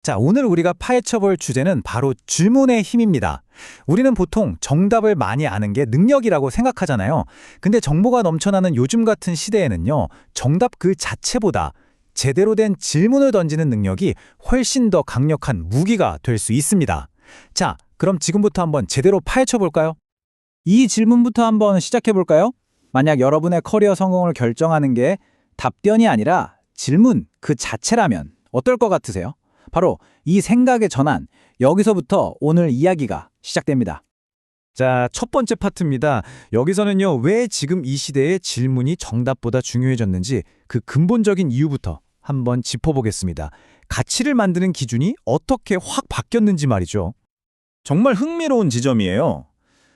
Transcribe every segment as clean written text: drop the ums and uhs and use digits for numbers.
자, 오늘 우리가 파헤쳐볼 주제는 바로 질문의 힘입니다. 우리는 보통 정답을 많이 아는 게 능력이라고 생각하잖아요. 근데 정보가 넘쳐나는 요즘 같은 시대에는요, 정답 그 자체보다 제대로 된 질문을 던지는 능력이 훨씬 더 강력한 무기가 될 수 있습니다. 자, 그럼 지금부터 한번 제대로 파헤쳐볼까요? 이 질문부터 한번 시작해볼까요? 만약 여러분의 커리어 성공을 결정하는 게 답변이 아니라 질문 그 자체라면 어떨 것 같으세요? 바로 이 생각의 전환, 여기서부터 오늘 이야기가 시작됩니다. 자, 첫 번째 파트입니다. 여기서는요, 왜 지금 이 시대에 질문이 정답보다 중요해졌는지 그 근본적인 이유부터 한번 짚어보겠습니다. 가치를 만드는 기준이 어떻게 확 바뀌었는지 말이죠. 정말 흥미로운 지점이에요.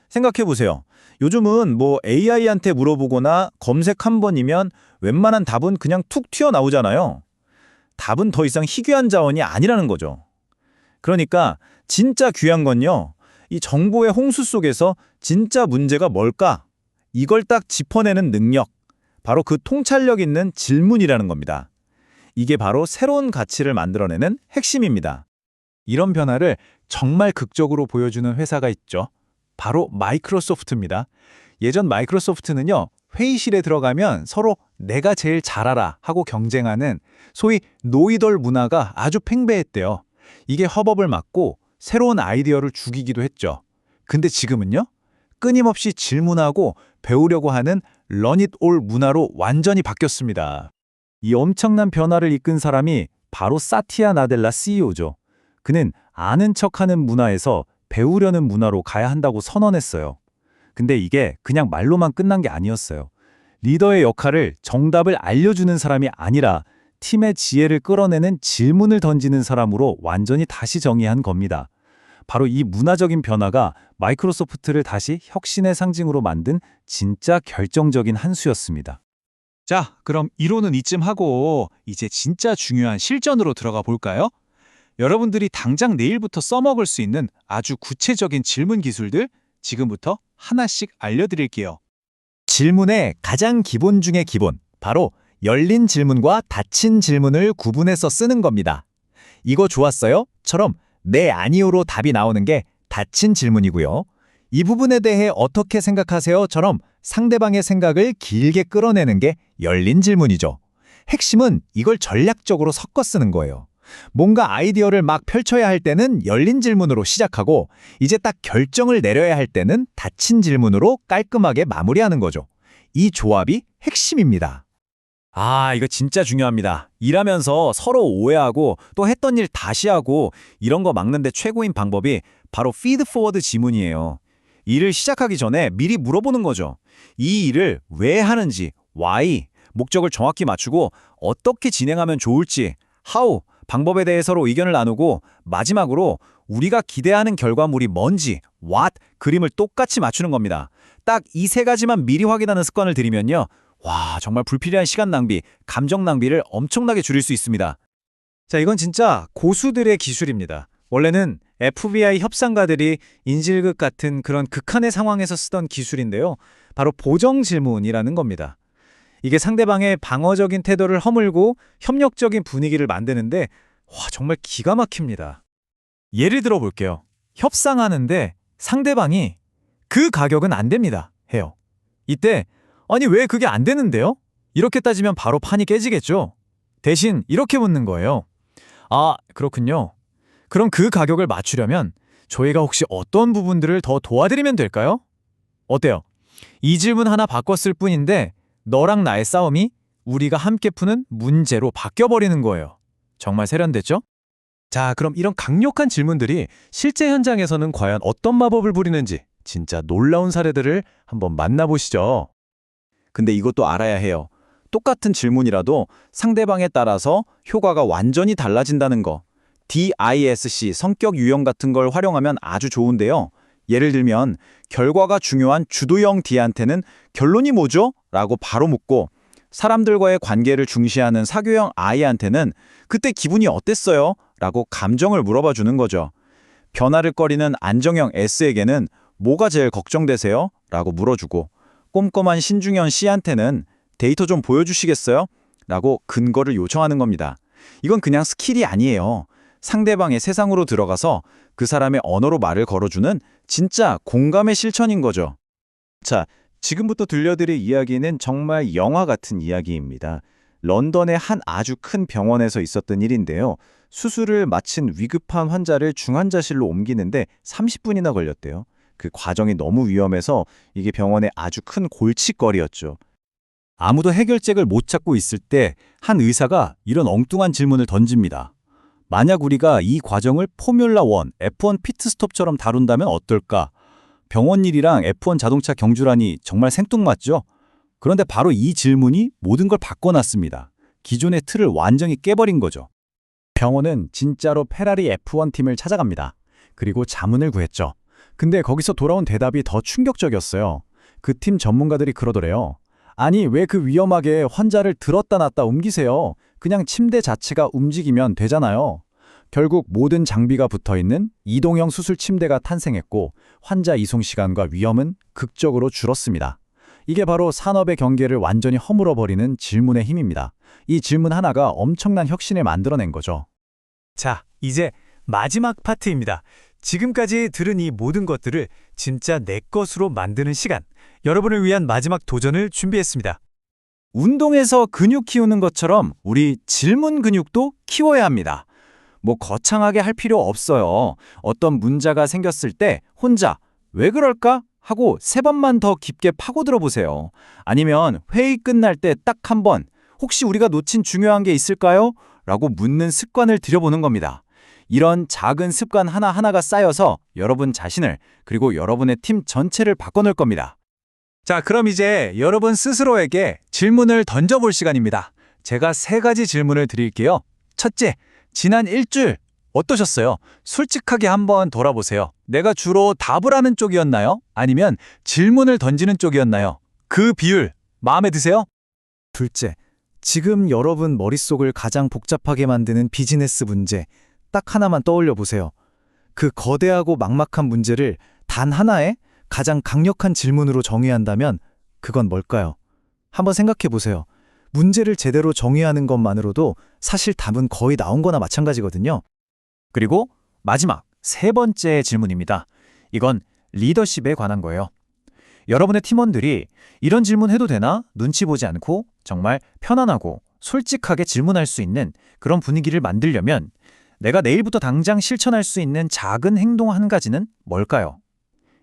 생각해보세요. 요즘은 AI한테 물어보거나 검색 한 번이면 웬만한 답은 그냥 툭 튀어나오잖아요. 답은 더 이상 희귀한 자원이 아니라는 거죠. 그러니까 진짜 귀한 건요, 이 정보의 홍수 속에서 진짜 문제가 뭘까? 이걸 딱 짚어내는 능력, 바로 그 통찰력 있는 질문이라는 겁니다. 이게 바로 새로운 가치를 만들어내는 핵심입니다. 이런 변화를 정말 극적으로 보여주는 회사가 있죠. 바로 마이크로소프트입니다. 예전 마이크로소프트는요, 회의실에 들어가면 서로 내가 제일 잘 알아 하고 경쟁하는 소위 노이덜 문화가 아주 팽배했대요. 이게 허업을 막고 새로운 아이디어를 죽이기도 했죠. 근데 지금은요, 끊임없이 질문하고 배우려고 하는 런 잇 올 문화로 완전히 바뀌었습니다. 이 엄청난 변화를 이끈 사람이 바로 사티아 나델라 CEO죠. 그는 아는 척하는 문화에서 배우려는 문화로 가야 한다고 선언했어요. 근데 이게 그냥 말로만 끝난 게 아니었어요. 리더의 역할을 정답을 알려주는 사람이 아니라 팀의 지혜를 끌어내는 질문을 던지는 사람으로 완전히 다시 정의한 겁니다. 바로 이 문화적인 변화가 마이크로소프트를 다시 혁신의 상징으로 만든 진짜 결정적인 한 수였습니다. 자, 그럼 이론은 이쯤 하고 이제 진짜 중요한 실전으로 들어가 볼까요? 여러분들이 당장 내일부터 써먹을 수 있는 아주 구체적인 질문 기술들 지금부터 하나씩 알려드릴게요. 질문의 가장 기본 중의 기본, 바로 열린 질문과 닫힌 질문을 구분해서 쓰는 겁니다. 이거 좋았어요? 처럼 네, 아니요로 답이 나오는 게 닫힌 질문이고요. 이 부분에 대해 어떻게 생각하세요? 처럼 상대방의 생각을 길게 끌어내는 게 열린 질문이죠. 핵심은 이걸 전략적으로 섞어 쓰는 거예요. 뭔가 아이디어를 막 펼쳐야 할 때는 열린 질문으로 시작하고 이제 딱 결정을 내려야 할 때는 닫힌 질문으로 깔끔하게 마무리하는 거죠. 이 조합이 핵심입니다. 아, 이거 진짜 중요합니다. 일하면서 서로 오해하고 또 했던 일 다시 하고 이런 거 막는데 최고인 방법이 바로 피드 포워드 지문이에요. 일을 시작하기 전에 미리 물어보는 거죠. 이 일을 왜 하는지, why, 목적을 정확히 맞추고 어떻게 진행하면 좋을지, how, 방법에 대해 서로 의견을 나누고 마지막으로 우리가 기대하는 결과물이 뭔지, what, 그림을 똑같이 맞추는 겁니다. 딱 이 세 가지만 미리 확인하는 습관을 들이면요. 와, 정말 불필요한 시간 낭비, 감정 낭비를 엄청나게 줄일 수 있습니다. 자, 이건 진짜 고수들의 기술입니다. 원래는 FBI 협상가들이 인질극 같은 그런 극한의 상황에서 쓰던 기술인데요. 바로 보정 질문이라는 겁니다. 이게 상대방의 방어적인 태도를 허물고 협력적인 분위기를 만드는데 정말 기가 막힙니다. 예를 들어 볼게요. 협상하는데 상대방이 그 가격은 안 됩니다. 해요. 이때 아니 왜 그게 안 되는데요? 이렇게 따지면 바로 판이 깨지겠죠. 대신 이렇게 묻는 거예요. 아, 그렇군요. 그럼 그 가격을 맞추려면 저희가 혹시 어떤 부분들을 더 도와드리면 될까요? 어때요? 이 질문 하나 바꿨을 뿐인데 너랑 나의 싸움이 우리가 함께 푸는 문제로 바뀌어버리는 거예요. 정말 세련됐죠? 자, 그럼 이런 강력한 질문들이 실제 현장에서는 과연 어떤 마법을 부리는지 진짜 놀라운 사례들을 한번 만나보시죠. 근데 이것도 알아야 해요. 똑같은 질문이라도 상대방에 따라서 효과가 완전히 달라진다는 거. DISC, 성격 유형 같은 걸 활용하면 아주 좋은데요. 예를 들면 결과가 중요한 주도형 D한테는 결론이 뭐죠? 라고 바로 묻고 사람들과의 관계를 중시하는 사교형 I한테는 그때 기분이 어땠어요? 라고 감정을 물어봐 주는 거죠. 변화를 꺼리는 안정형 S에게는 뭐가 제일 걱정되세요? 라고 물어주고 꼼꼼한 신중현 C한테는 데이터 좀 보여주시겠어요? 라고 근거를 요청하는 겁니다. 이건 그냥 스킬이 아니에요. 상대방의 세상으로 들어가서 그 사람의 언어로 말을 걸어주는 진짜 공감의 실천인 거죠. 자, 지금부터 들려드릴 이야기는 정말 영화 같은 이야기입니다. 런던의 한 아주 큰 병원에서 있었던 일인데요. 수술을 마친 위급한 환자를 중환자실로 옮기는데 30분이나 걸렸대요. 그 과정이 너무 위험해서 이게 병원의 아주 큰 골칫거리였죠. 아무도 해결책을 못 찾고 있을 때 한 의사가 이런 엉뚱한 질문을 던집니다. 만약 우리가 이 과정을 포뮬라 1, F1 피트스톱처럼 다룬다면 어떨까? 병원 일이랑 F1 자동차 경주라니 정말 생뚱맞죠? 그런데 바로 이 질문이 모든 걸 바꿔놨습니다. 기존의 틀을 완전히 깨버린 거죠. 병원은 진짜로 페라리 F1 팀을 찾아갑니다. 그리고 자문을 구했죠. 근데 거기서 돌아온 대답이 더 충격적이었어요. 그 팀 전문가들이 그러더래요. 아니, 왜 그 위험하게 환자를 들었다 놨다 옮기세요? 그냥 침대 자체가 움직이면 되잖아요. 결국 모든 장비가 붙어있는 이동형 수술 침대가 탄생했고 환자 이송 시간과 위험은 극적으로 줄었습니다. 이게 바로 산업의 경계를 완전히 허물어버리는 질문의 힘입니다. 이 질문 하나가 엄청난 혁신을 만들어낸 거죠. 자, 이제 마지막 파트입니다. 지금까지 들은 이 모든 것들을 진짜 내 것으로 만드는 시간. 여러분을 위한 마지막 도전을 준비했습니다. 운동에서 근육 키우는 것처럼 우리 질문 근육도 키워야 합니다. 뭐 거창하게 할 필요 없어요. 어떤 문제가 생겼을 때 혼자 왜 그럴까? 하고 3번만 더 깊게 파고들어 보세요. 아니면 회의 끝날 때 딱 한 번 혹시 우리가 놓친 중요한 게 있을까요? 라고 묻는 습관을 들여보는 겁니다. 이런 작은 습관 하나하나가 쌓여서 여러분 자신을 그리고 여러분의 팀 전체를 바꿔놓을 겁니다. 자, 그럼 이제 여러분 스스로에게 질문을 던져볼 시간입니다. 제가 3가지 질문을 드릴게요. 첫째, 지난 일주일 어떠셨어요? 솔직하게 한번 돌아보세요. 내가 주로 답을 하는 쪽이었나요? 아니면 질문을 던지는 쪽이었나요? 그 비율 마음에 드세요? 둘째, 지금 여러분 머릿속을 가장 복잡하게 만드는 비즈니스 문제 딱 하나만 떠올려 보세요. 그 거대하고 막막한 문제를 단 하나의 가장 강력한 질문으로 정의해야 한다면 그건 뭘까요? 한번 생각해 보세요. 문제를 제대로 정의하는 것만으로도 사실 답은 거의 나온 거나 마찬가지거든요. 그리고 마지막 3번째 질문입니다. 이건 리더십에 관한 거예요. 여러분의 팀원들이 이런 질문 해도 되나? 눈치 보지 않고 정말 편안하고 솔직하게 질문할 수 있는 그런 분위기를 만들려면 내가 내일부터 당장 실천할 수 있는 작은 행동 한 가지는 뭘까요?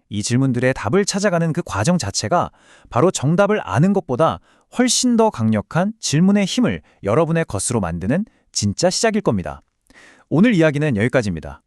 이 질문들의 답을 찾아가는 그 과정 자체가 바로 정답을 아는 것보다 훨씬 더 강력한 질문의 힘을 여러분의 것으로 만드는 진짜 시작일 겁니다. 오늘 이야기는 여기까지입니다.